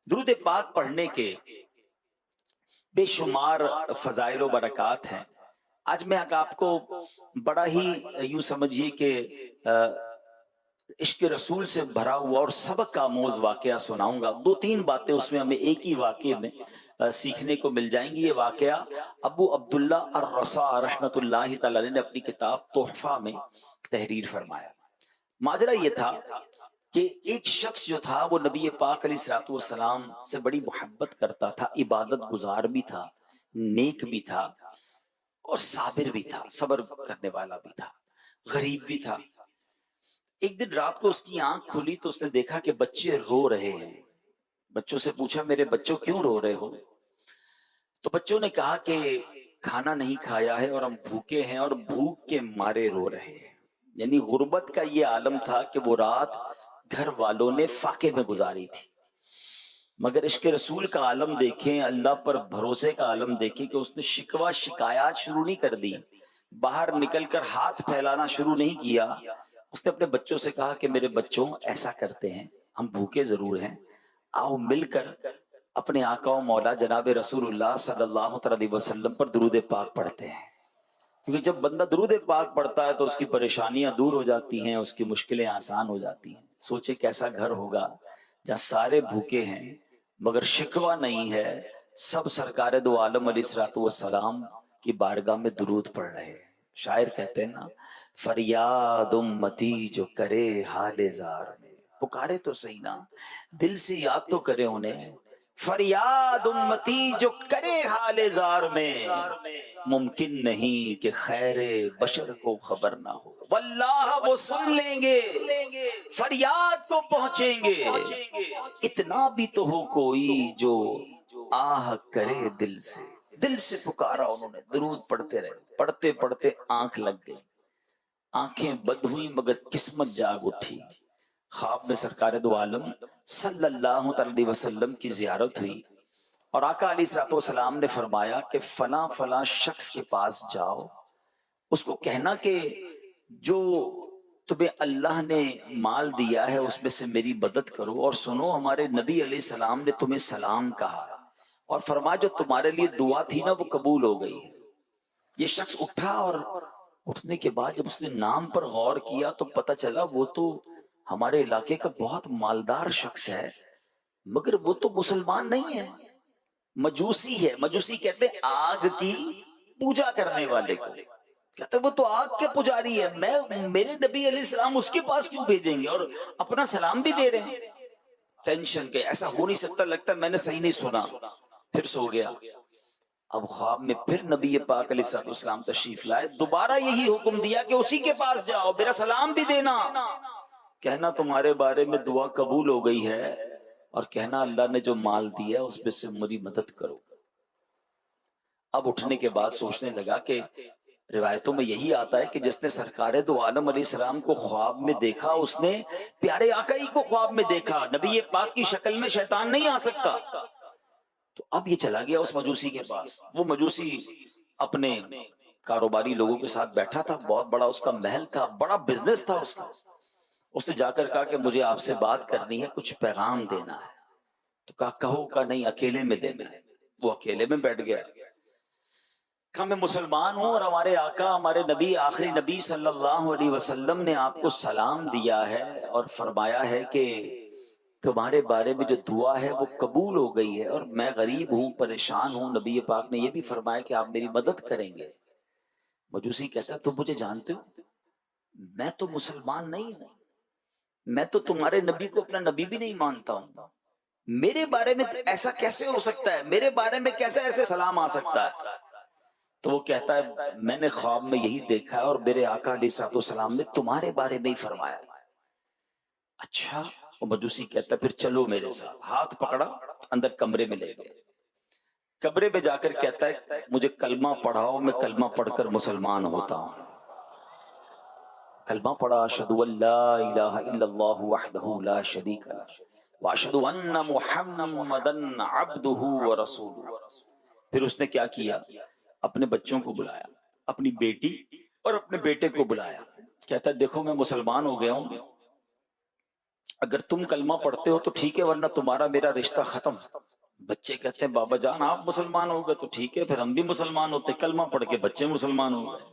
درود پاک پڑھنے کے بے شمار فضائل و برکات ہیں۔ آج میں آپ کو بڑا ہی یوں سمجھیے کہ عشق رسول سے بھرا ہوا اور سبق آموز واقعہ سناؤں گا۔ دو تین باتیں اس میں ہمیں ایک ہی واقعے میں سیکھنے کو مل جائیں گی۔ یہ واقعہ ابو عبداللہ الرسا رحمت اللہ تعالی علیہ نے اپنی کتاب تحفہ میں تحریر فرمایا۔ ماجرا یہ تھا کہ ایک شخص جو تھا وہ نبی پاک علیہ الصلوۃ والسلام سے بڑی محبت کرتا تھا، عبادت گزار بھی تھا، نیک بھی تھا اور صابر بھی تھا، صبر کرنے والا بھی تھا، غریب بھی تھا۔ ایک دن رات کو اس کی آنکھ کھلی تو اس نے دیکھا کہ بچے رو رہے ہیں۔ بچوں سے پوچھا میرے بچوں کیوں رو رہے ہو؟ تو بچوں نے کہا کہ کھانا نہیں کھایا ہے اور ہم بھوکے ہیں اور بھوک کے مارے رو رہے ہیں۔ یعنی غربت کا یہ عالم تھا کہ وہ رات گھر والوں نے فاقے میں گزاری تھی، مگر عشق رسول کا عالم دیکھیں، اللہ پر بھروسے کا عالم دیکھیں کہ اس نے شکوہ شکایات شروع نہیں کر دی، باہر نکل کر ہاتھ پھیلانا شروع نہیں کیا۔ اس نے اپنے بچوں سے کہا کہ میرے بچوں ایسا کرتے ہیں، ہم بھوکے ضرور ہیں، آؤ مل کر اپنے آقا و مولا جناب رسول اللہ صلی اللہ علیہ وسلم پر درود پاک پڑھتے ہیں۔ کیونکہ جب بندہ درود پاک پڑھتا ہے تو اس کی پریشانیاں دور ہو جاتی ہیں، اس کی مشکلیں آسان ہو جاتی ہیں۔ سوچے کیسا گھر ہوگا جہاں سارے بھوکے ہیں مگر شکوہ نہیں ہے، سب سرکار دو عالم علیہ الصلوۃ والسلام کی بارگاہ میں درود پڑھ رہے ہیں۔ شاعر کہتے ہیں نا، فریاد امتی جو کرے حال زار میں، پکارے تو صحیح نا، دل سے یاد تو کرے انہیں۔ فریاد امتی جو کرے حال زار میں، ممکن نہیں کہ خیر بشر کو خبر نہ ہو، واللہ وہ سن لیں گے، فریاد کو پہنچیں گے، اتنا بھی تو ہو کوئی جو آہ کرے دل سے۔ دل سے پکارا انہوں نے، درود پڑھتے رہے، پڑھتے پڑھتے آنکھ لگ گئی، آنکھیں بد ہوئی مگر قسمت جاگ اٹھی۔ خواب میں سرکار دو عالم صلی اللہ علیہ وسلم کی زیارت ہوئی اور آقا علیہ الصلوۃ والسلام نے فرمایا کہ فلاں فلاں شخص کے پاس جاؤ، اس کو کہنا کہ جو تمہیں اللہ نے مال دیا ہے اس میں سے میری مدد کرو، اور سنو ہمارے نبی علیہ السلام نے تمہیں سلام کہا اور فرمایا جو تمہارے لیے دعا تھی نا وہ قبول ہو گئی ہے۔ یہ شخص اٹھا اور اٹھنے کے بعد جب اس نے نام پر غور کیا تو پتہ چلا وہ تو ہمارے علاقے کا بہت مالدار شخص ہے، مگر وہ تو مسلمان نہیں ہے، مجوسی ہے۔ مجوسی کہتے ہیں آگ کی پوجا کرنے والے کو، کہتے وہ تو آگ کے پجاری ہے، میرے نبی علیہ السلام اس کے پاس کیوں بھیجیں گے، اور اپنا سلام بھی دے رہے ہیں۔ ٹینشن کے ایسا ہو نہیں سکتا، لگتا ہے میں نے صحیح نہیں سنا، پھر سو گیا۔ اب خواب میں پھر نبی پاک علیہ الصلوۃ والسلام تشریف لائے، دوبارہ یہی حکم دیا کہ اسی کے پاس جاؤ، میرا سلام بھی دینا، کہنا تمہارے بارے میں دعا قبول ہو گئی ہے، اور کہنا اللہ نے جو مال دیا اس میں سے میری مدد کرو۔ اب اٹھنے کے بعد سوچنے لگا کہ روایتوں میں یہی آتا ہے کہ جس نے سرکار دو عالم علیہ السلام کو خواب میں دیکھا اس نے پیارے آقا ہی کو خواب میں دیکھا، نبی پاک کی شکل میں شیطان نہیں آ سکتا۔ تو اب یہ چلا گیا اس مجوسی کے پاس۔ وہ مجوسی اپنے کاروباری لوگوں کے ساتھ بیٹھا تھا، بہت بڑا اس کا محل تھا، بڑا بزنس تھا اس کا۔ اس نے جا کر کہا کہ مجھے آپ سے بات کرنی ہے، کچھ پیغام دینا ہے۔ تو کہا کہو، کا نہیں اکیلے میں دینا ہے۔ وہ اکیلے میں بیٹھ گیا، کہا میں مسلمان ہوں اور ہمارے آقا ہمارے نبی آخری نبی صلی اللہ علیہ وسلم نے آپ کو سلام دیا ہے اور فرمایا ہے کہ تمہارے بارے میں جو دعا ہے وہ قبول ہو گئی ہے، اور میں غریب ہوں، پریشان ہوں، نبی پاک نے یہ بھی فرمایا کہ آپ میری مدد کریں گے۔ مجوسی کہتا تم مجھے جانتے ہو؟ میں تو مسلمان نہیں ہوں، میں تو تمہارے نبی کو اپنا نبی بھی نہیں مانتا ہوں، میرے بارے میں ایسا کیسے ہو سکتا ہے، میرے بارے میں کیسے ایسے سلام آ سکتا ہے؟ تو وہ کہتا ہے میں نے خواب میں یہی دیکھا ہے اور میرے آقا علیہ الصلوۃ والسلام نے تمہارے بارے میں ہی فرمایا۔ اچھا، وہ مجوسی کہتا ہے پھر چلو میرے ساتھ، ہاتھ پکڑا، اندر کمرے میں لے گئے۔ کمرے میں جا کر کہتا ہے مجھے کلمہ پڑھاؤ، میں کلمہ پڑھ کر مسلمان ہوتا ہوں۔ کلمہ پڑھا، اشہد ان لا الہ الا اللہ وحدہ لا شریک لہ واشہد ان محمدا عبدہ ورسولہ۔ پھر اس نے کیا کیا، اپنے بچوں کو بلایا، اپنی بیٹی اور اپنے بیٹے کو بلایا، کہتا ہے دیکھو میں مسلمان ہو گیا ہوں، اگر تم کلمہ پڑھتے ہو تو ٹھیک ہے ورنہ تمہارا میرا رشتہ ختم. بچے کہتے ہیں بابا جان آپ مسلمان ہو گئے تو ٹھیک ہے پھر ہم بھی مسلمان ہوتے. کلمہ پڑھ کے بچے مسلمان ہو گئے.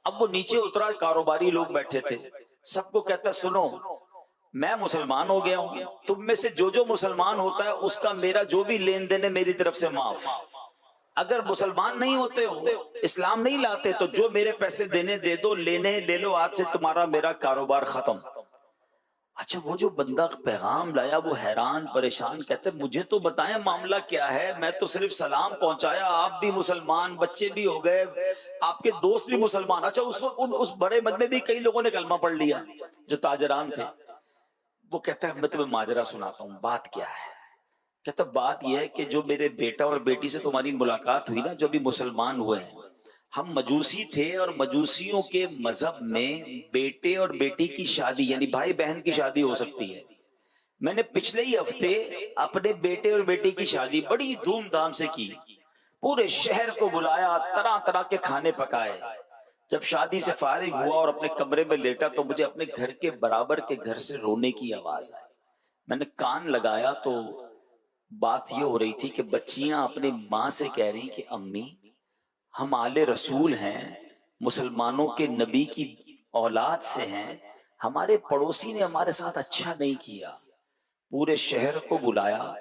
اب وہ نیچے اترا, کاروباری لوگ بیٹھے تھے, سب کو کہتا ہے سنو میں مسلمان ہو گیا ہوں, تم میں سے جو مسلمان ہوتا ہے اس کا میرا جو بھی لین دین ہے میری طرف سے معاف. اگر مسلمان نہیں ہوتے ہو, اسلام نہیں لاتے, تو جو میرے پیسے دینے دے دو, لینے لے لو, آج سے تمہارا میرا کاروبار ختم. اچھا وہ جو بندہ پیغام لایا وہ حیران پریشان, کہتے مجھے تو بتائیں معاملہ کیا ہے, میں تو صرف سلام پہنچایا, آپ بھی مسلمان, بچے بھی ہو گئے, آپ کے دوست بھی مسلمان. اچھا اس بڑے مجمع میں بھی کئی لوگوں نے کلمہ پڑھ لیا جو تاجران تھے. وہ کہتا ہے میں تمہیں ماجرا سناتا ہوں, بات کیا ہے. کہتا بات یہ ہے کہ جو میرے بیٹا اور بیٹی سے تمہاری ملاقات ہوئی نا, جو بھی مسلمان ہوئے ہیں, ہم مجوسی تھے اور مجوسیوں کے مذہب میں بیٹے اور بیٹی کی شادی یعنی بھائی بہن کی شادی ہو سکتی ہے. میں نے پچھلے ہی ہفتے اپنے بیٹے اور بیٹی کی شادی بڑی دھوم دھام سے کی, پورے شہر کو بلایا, طرح طرح کے کھانے پکائے. جب شادی سے فارغ ہوا اور اپنے کمرے میں لیٹا تو مجھے اپنے گھر کے برابر کے گھر سے رونے کی آواز آئی. میں نے کان لگایا تو بات یہ ہو رہی تھی کہ بچیاں اپنی ماں سے کہہ رہی کہ امی ہم آل رسول ہیں, مسلمانوں کے نبی کی اولاد سے ہیں, ہمارے پڑوسی نے ہمارے ساتھ اچھا نہیں کیا, پورے شہر کو بلایا,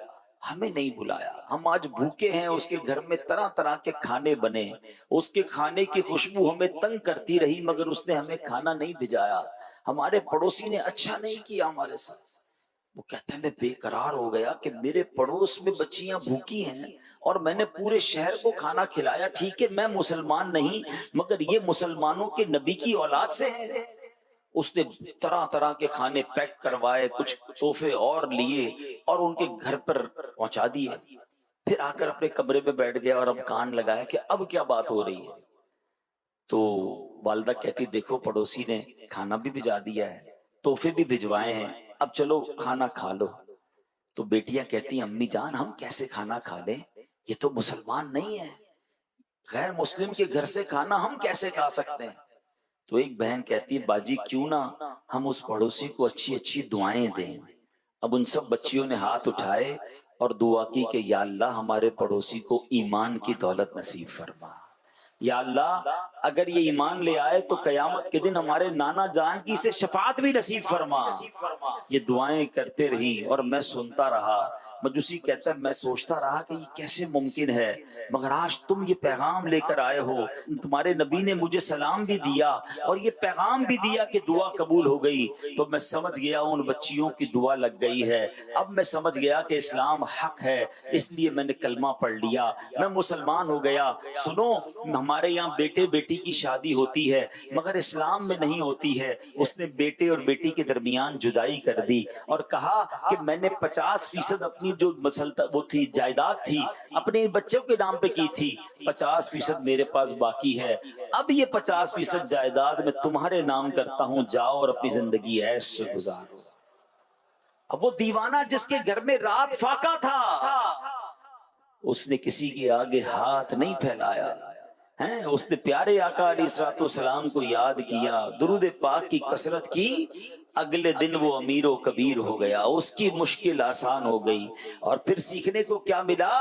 ہمیں نہیں بلایا, ہم آج بھوکے ہیں, اس کے گھر میں طرح طرح کے کھانے بنے, اس کے کھانے کی خوشبو ہمیں تنگ کرتی رہی مگر اس نے ہمیں کھانا نہیں بھیجایا, ہمارے پڑوسی نے اچھا نہیں کیا ہمارے ساتھ. وہ کہتا ہے میں بے قرار ہو گیا کہ میرے پڑوس میں بچیاں بھوکی ہیں اور میں نے پورے شہر کو کھانا کھلایا. ٹھیک ہے میں مسلمان نہیں مگر یہ مسلمانوں کے نبی کی اولاد سے ہیں. اس نے طرح طرح کے کھانے پیک کروائے, کچھ تحفے اور لیے اور ان کے گھر پر پہنچا دیے. پھر آ کر اپنے کمرے میں بیٹھ گیا اور اب کان لگایا کہ اب کیا بات ہو رہی ہے. تو والدہ کہتی دیکھو پڑوسی نے کھانا بھی بھجا دیا ہے, تحفے بھی بھجوائے ہیں, اب چلو کھانا کھا لو. تو بیٹیاں کہتی امی جان ہم کیسے کھانا کھا لیں, یہ تو مسلمان نہیں ہے, غیر مسلم کے گھر سے کھانا ہم کیسے کھا سکتے ہیں. تو ایک بہن کہتی ہے باجی کیوں نہ ہم اس پڑوسی کو اچھی اچھی دعائیں دیں. اب ان سب بچیوں نے ہاتھ اٹھائے اور دعا کی کہ یا اللہ ہمارے پڑوسی کو ایمان کی دولت نصیب فرما, یا اللہ اگر یہ ایمان لے آئے تو قیامت کے دن ہمارے نانا جان کی سے شفاعت بھی نصیب فرما. یہ دعائیں کرتے رہی اور میں سنتا رہا. مجوسی کہتا ہے میں سوچتا رہا کہ یہ کیسے ممکن ہے, مگر آج تم یہ پیغام لے کر آئے ہو, تمہارے نبی نے مجھے سلام بھی دیا اور یہ پیغام بھی دیا کہ دعا قبول ہو گئی, تو میں سمجھ گیا ان بچیوں کی دعا لگ گئی ہے. اب میں سمجھ گیا کہ اسلام حق ہے, اس لیے میں نے کلمہ پڑھ لیا, میں مسلمان ہو گیا. سنو ہمارے یہاں بیٹے بیٹی کی شادی ہوتی ہے مگر اسلام میں نہیں ہوتی ہے. اس نے بیٹے اور بیٹی کے درمیان جدائی کر دی اور کہا کہ میں نے 50% اپنی جو وہ تھی جائیداد تھی اپنے بچوں کے نام پہ کی تھی, 50% میرے پاس باقی ہے, اب یہ 50% جائیداد میں تمہارے نام کرتا ہوں, جاؤ اور اپنی زندگی ایش سے گزارو. اب وہ دیوانہ جس کے گھر میں رات فاقہ تھا اس نے کسی کے آگے ہاتھ نہیں پھیلایا, اس نے پیارے آقا علیہ الصلوۃ والسلام کو یاد کیا, درود پاک کی کثرت کی. اگلے دن وہ امیر و کبیر ہو گیا, اس کی مشکل آسان ہو گئی. اور پھر سیکھنے کو کیا ملا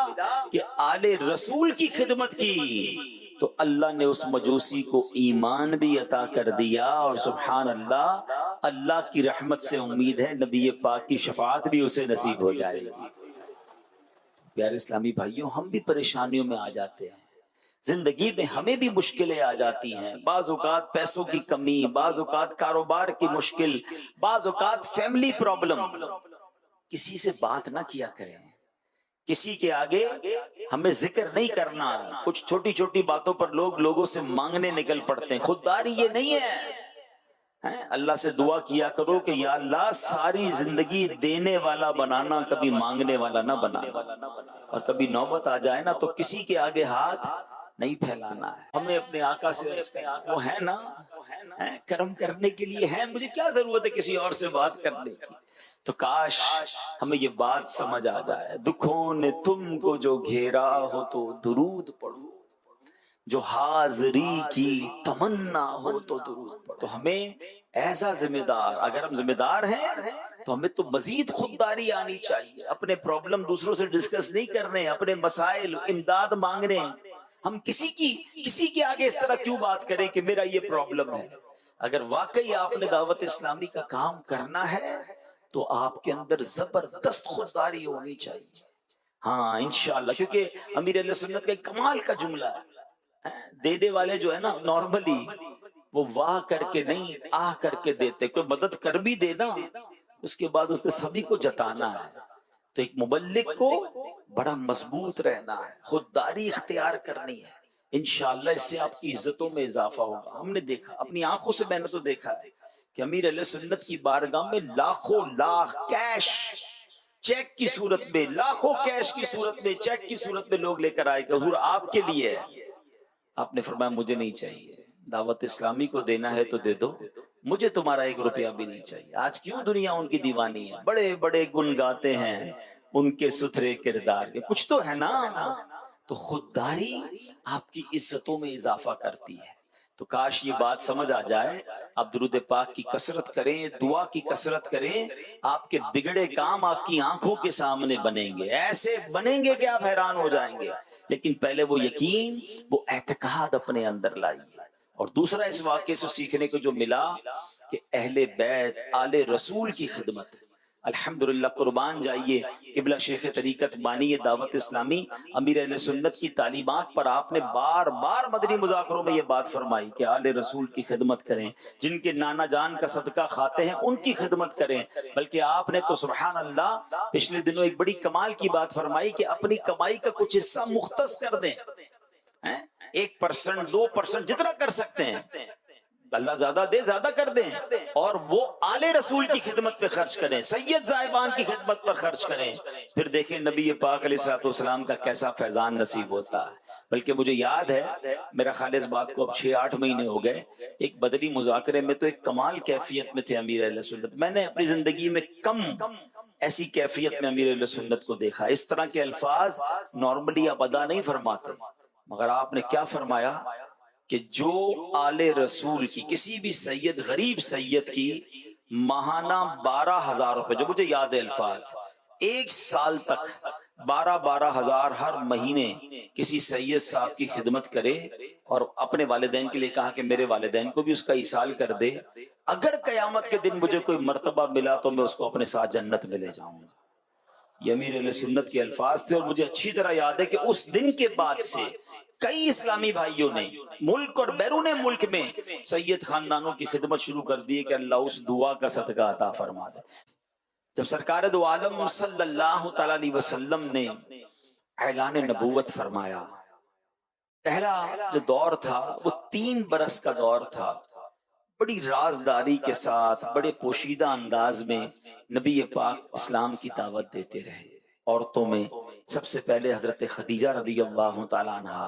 کہ آل رسول کی خدمت کی تو اللہ نے اس مجوسی کو ایمان بھی عطا کر دیا. اور سبحان اللہ, اللہ کی رحمت سے امید ہے نبی پاک کی شفاعت بھی اسے نصیب ہو جائے گی. پیارے اسلامی بھائیوں, ہم بھی پریشانیوں میں آ جاتے ہیں, زندگی میں ہمیں بھی مشکلیں آ جاتی ہیں. بعض اوقات پیسوں کی کمی, بعض اوقات کاروبار کی مشکل, بعض اوقات فیملی پرابلم. کسی سے بات نہ کیا کریں, کسی کے آگے ہمیں ذکر نہیں کرنا. کچھ چھوٹی چھوٹی باتوں پر لوگوں سے مانگنے نکل پڑتے ہیں, خودداری یہ نہیں ہے. اللہ سے دعا کیا کرو کہ یا اللہ ساری زندگی دینے والا بنانا, کبھی مانگنے والا نہ بنانا. اور کبھی نوبت آ جائے نا تو کسی کے آگے ہاتھ نہیں پھیلانا ہے. ہمیں اپنے آقا سے وہ ہے نا, کرم کرنے کے لیے ہے, مجھے کیا ضرورت ہے کسی اور سے بات کرنے کی. تو کاش ہمیں یہ بات سمجھ آ جائے, دکھوں نے تم کو جو گھیرا ہو تو درود پڑھو, جو حاضری کی تمنا ہو تو درود پڑھو. تو ہمیں ایسا ذمہ دار، اگر ہم ذمہ دار ہیں تو ہمیں تو مزید خودداری آنی چاہیے. اپنے پرابلم دوسروں سے ڈسکس نہیں کرنے، اپنے مسائل امداد مانگنے. ہم کسی کے آگے اس طرح کیوں بات کریں کہ میرا یہ پرابلم ہے؟ اگر واقعی آپ نے دعوت اسلامی کا کام کرنا ہے تو آپ کے اندر زبردست خودداری ہونی چاہیے. ہاں انشاءاللہ، کیونکہ امیر اہل سنت کا ایک کمال کا جملہ ہے، دینے والے جو ہے نا نارملی وہ واہ کر کے نہیں آہ کر کے دیتے. کوئی مدد کر بھی دے نا، اس کے بعد اس نے سبھی کو جتانا ہے. تو ایک مبلغ کو بڑا مضبوط رہنا ہے، خودداری اختیار کرنی ہے. انشاءاللہ اس سے آپ کی عزتوں میں اضافہ ہوگا. ہم نے دیکھا، اپنی آنکھوں سے میں نے تو دیکھا ہے کہ امیر علیہ سنت کی بارگاہ میں لاکھوں لاکھ کیش، چیک کی صورت میں، لاکھوں کیش کی صورت میں، چیک کی صورت میں لوگ لے کر آئے کہ حضور آپ کے لیے ہے. آپ نے فرمایا مجھے نہیں چاہیے، دعوت اسلامی کو دینا ہے تو دے دو، مجھے تمہارا 1 روپیہ بھی نہیں چاہیے. آج کیوں دنیا ان کی دیوانی ہے؟ بڑے بڑے گن گاتے ہیں ان کے ستھرے کردار کے، کچھ تو ہے نا. تو خودداری آپ کی عزتوں میں اضافہ کرتی ہے. تو کاش یہ بات سمجھ آ جائے. آپ درود پاک کی کثرت کریں، دعا کی کثرت کریں، آپ کے بگڑے کام آپ کی آنکھوں کے سامنے بنیں گے، ایسے بنیں گے کہ آپ حیران ہو جائیں گے. لیکن پہلے وہ یقین، وہ اعتقاد اپنے اندر لائیے. اور دوسرا اس واقعے سے سیکھنے کو جو ملا کہ اہل بیت آل رسول کی خدمت، الحمدللہ قربان جائیے. قبلہ شیخ طریقت بانی دعوت اسلامی امیر اہل سنت کی تعلیمات پر آپ نے بار بار مدنی مذاکروں میں یہ بات فرمائی کہ آل رسول کی خدمت کریں، جن کے نانا جان کا صدقہ کھاتے ہیں ان کی خدمت کریں. بلکہ آپ نے تو سبحان اللہ پچھلے دنوں ایک بڑی کمال کی بات فرمائی کہ اپنی کمائی کا کچھ حصہ مختص کر دیں. 1%، 2% جتنا کر سکتے ہیں، اللہ زیادہ دے زیادہ کر دیں، اور وہ آل رسول کی خدمت پہ خرچ کریں، سید زائبان کی خدمت پر خرچ کریں. پھر دیکھیں نبی پاک علیہ الصلوۃ والسلام کا کیسا فیضان نصیب ہوتا ہے. بلکہ مجھے یاد ہے، میرا خیال اس بات کو اب 6-8 مہینے ہو گئے، ایک بدری مذاکرے میں تو ایک کمال کیفیت میں تھے امیر اہل سنت. میں نے اپنی زندگی میں کم ایسی کیفیت میں امیر اہل سنت کو دیکھا. اس طرح کے الفاظ نارملی آپ ادا نہیں فرماتے، مگر آپ نے کیا فرمایا کہ جو آل رسول کی کسی بھی سید، غریب سید کی ماہانہ 12,000 روپے، جو مجھے یاد ہے الفاظ، 1 سال تک 12,000 ہر مہینے کسی سید صاحب کی خدمت کرے، اور اپنے والدین کے لیے کہا کہ میرے والدین کو بھی اس کا ایصال کر دے، اگر قیامت کے دن مجھے کوئی مرتبہ ملا تو میں اس کو اپنے ساتھ جنت میں لے جاؤں گا. یہ امیر علیہ سنت کے الفاظ تھے. اور مجھے اچھی طرح یاد ہے کہ اس دن کے بعد سے کئی اسلامی بھائیوں نے ملک اور بیرون ملک میں سید خاندانوں کی خدمت شروع کر دی کہ اللہ اس دعا کا صدقہ عطا فرما دے. جب سرکار دو عالم صلی اللہ تعالی علیہ وسلم نے اعلان نبوت فرمایا، پہلا جو دور تھا وہ 3 برس کا دور تھا. بڑی رازداری کے ساتھ، بڑے پوشیدہ انداز میں نبی پاک اسلام کی دعوت دیتے رہے. عورتوں میں سب سے پہلے حضرت خدیجہ رضی اللہ تعالیٰ عنہ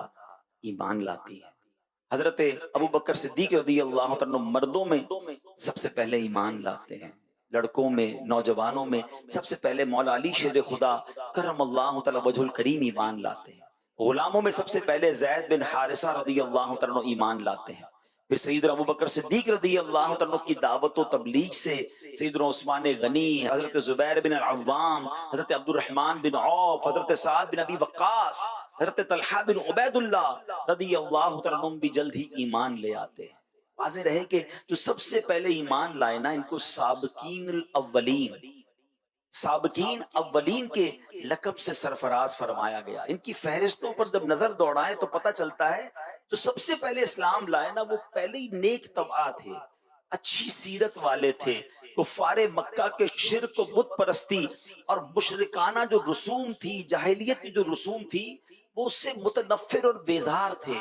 ایمان لاتی ہے. حضرت ابو بکر صدیق رضی اللہ تعالیٰ عنہ مردوں میں سب سے پہلے ایمان لاتے ہیں. لڑکوں میں، نوجوانوں میں سب سے پہلے مولا علی شیر خدا کرم اللہ تعالیٰ وجہ الکریم ایمان لاتے ہیں. غلاموں میں سب سے پہلے زید بن حارثہ رضی اللہ تعالیٰ عنہ ایمان لاتے ہیں. پھر سیدنا ابو بکر صدیق رضی اللہ عنہ کی دعوت و تبلیغ سے سیدنا عثمان غنی، حضرت زبیر بن العوام، حضرت عبد الرحمن بن عوف، حضرت سعد بن ابی وقاص، حضرت طلحہ بن عبید اللہ رضی اللہ عنہ بھی جلد ہی ایمان لے آتے ہیں. واضح رہے کہ جو سب سے پہلے ایمان لائے نا، ان کو سابقین الاولین، سابقین اولین کے لقب سے سرفراز فرمایا گیا. ان کی فہرستوں پر جب نظر دوڑائیں تو پتہ چلتا ہے جو سب سے پہلے اسلام لائے نا وہ پہلے ہی نیک طبع تھے، اچھی سیرت والے تھے. کفار مکہ کے شرک و بت پرستی اور مشرکانہ جو رسوم تھی، جاہلیت کی جو رسوم تھی، وہ اس سے متنفر اور بیزار تھے.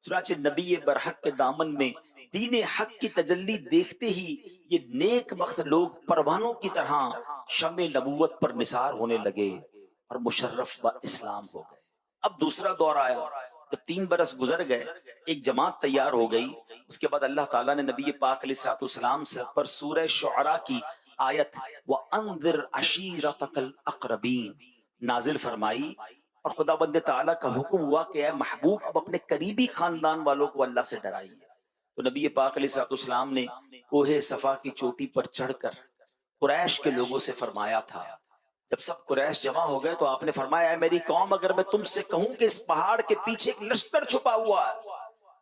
چنانچہ نبی برحق کے دامن میں دین حق کی تجلی دیکھتے ہی یہ نیک بخت لوگ پروانوں کی طرح شمع نبوت پر نثار ہونے لگے اور مشرف با اسلام ہو گئے. اب دوسرا دور آیا. جب 3 برس گزر گئے، ایک جماعت تیار ہو گئی. اس کے بعد اللہ تعالیٰ نے نبی پاک علیہ الصلوۃ والسلام سے پر سورہ شعراء کی آیت وَأَنذِرْ عَشِيرَتَكَ الْأَقْرَبِينَ نازل فرمائی، اور خدا بند تعالیٰ کا حکم ہوا کہ اے محبوب اب اپنے قریبی خاندان والوں کو اللہ سے ڈرائیے. تو نبی پاک علیہ السلام نے کوہ صفا کی چوٹی پر چڑھ کر قریش کے لوگوں سے فرمایا تھا. جب سب قریش جمع ہو گئے تو آپ نے فرمایا اے میری قوم، اگر میں تم سے کہوں کہ اس پہاڑ کے پیچھے ایک لشکر چھپا ہوا ہے